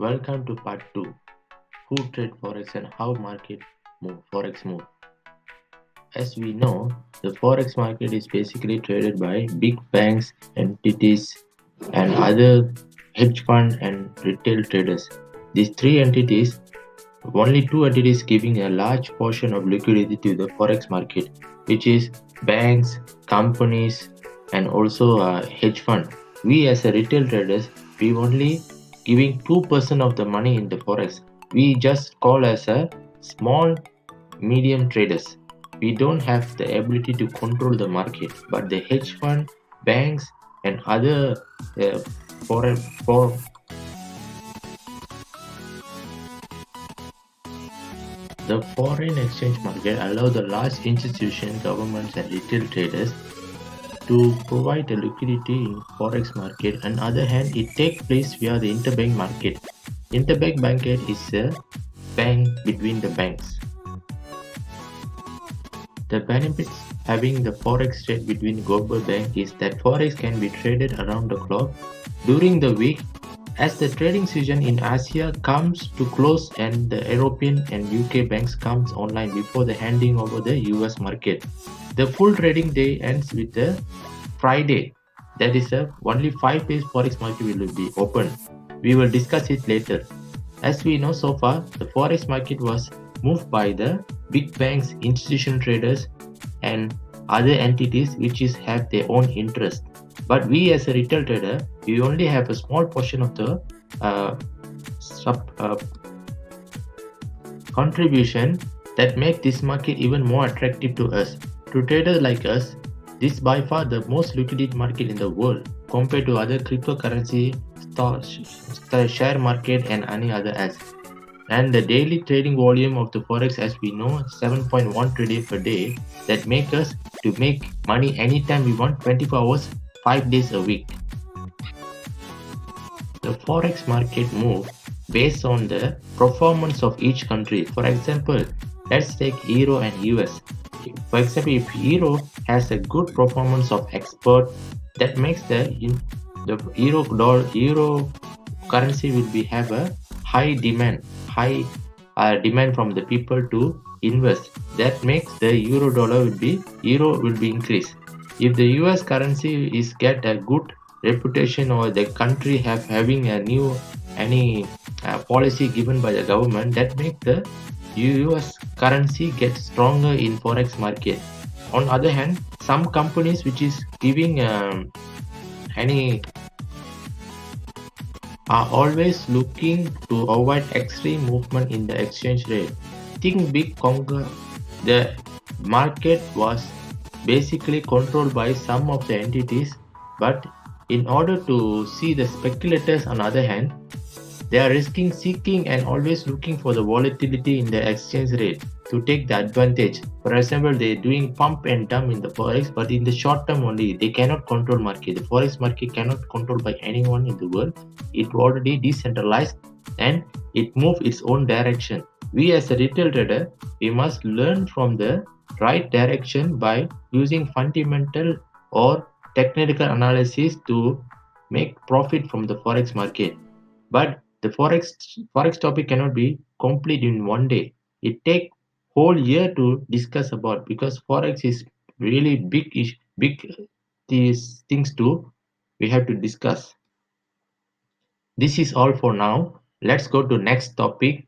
Welcome to part 2. Who trade Forex and how market Forex move. As we know, the Forex market is basically traded by big banks, entities, and other hedge fund and retail traders. These three entities, only two entities giving a large portion of liquidity to the Forex market, which is banks, companies, and also hedge fund. We as a retail traders, we only giving 2% of the money in the Forex. We just call as a small medium traders. We don't have the ability to control the market, but the hedge fund, banks, and other uh, foreign for the foreign exchange market allow the large institutions, governments, and retail traders to provide the liquidity in forex market. On the other hand, it takes place via the interbank market. Interbank market is a bank between the banks. The benefits having the forex trade between global banks is that forex can be traded around the clock during the week as the trading season in Asia comes to close and the European and UK banks comes online before the handing over the US market. The full trading day ends with the Friday. That is only 5 days forex market will be open. We will discuss it later. As we know so far, the forex market was moved by the big banks, institutional traders, and other entities which have their own interest. But we as a retail trader, we only have a small portion of the uh, sub, contribution that make this market even more attractive to us. To traders like us, this is by far the most liquid market in the world compared to other cryptocurrency, share market, and any other assets. And the daily trading volume of the forex, as we know, 7.1 trillion per day, that make us to make money anytime we want, 24 hours, 5 days a week. The forex market move based on the performance of each country. For example, let's take Euro and US. For example, if Euro has a good performance of export, that makes the Euro currency will be have a high demand from the people to invest. That makes the euro will be increased. If the US currency is get a good reputation or the country having a new any policy given by the government, that make the US currency get stronger in forex market. On other hand, some companies which is giving any are always looking to avoid extreme movement in the exchange rate. Think big conquer. The market was basically controlled by some of the entities, but in order to see the speculators on the other hand, they are seeking and always looking for the volatility in the exchange rate to take the advantage. For example, they're doing pump and dump in the forex, but in the short term only, they cannot control market. The forex market cannot control by anyone in the world. It already decentralized and it moves its own direction. We as a retail trader, we must learn from the right direction by using fundamental or technical analysis to make profit from the forex market. But the forex topic cannot be complete in one day. It take whole year to discuss about because forex is really big these things to we have to discuss. This is all for now. Let's go to next topic.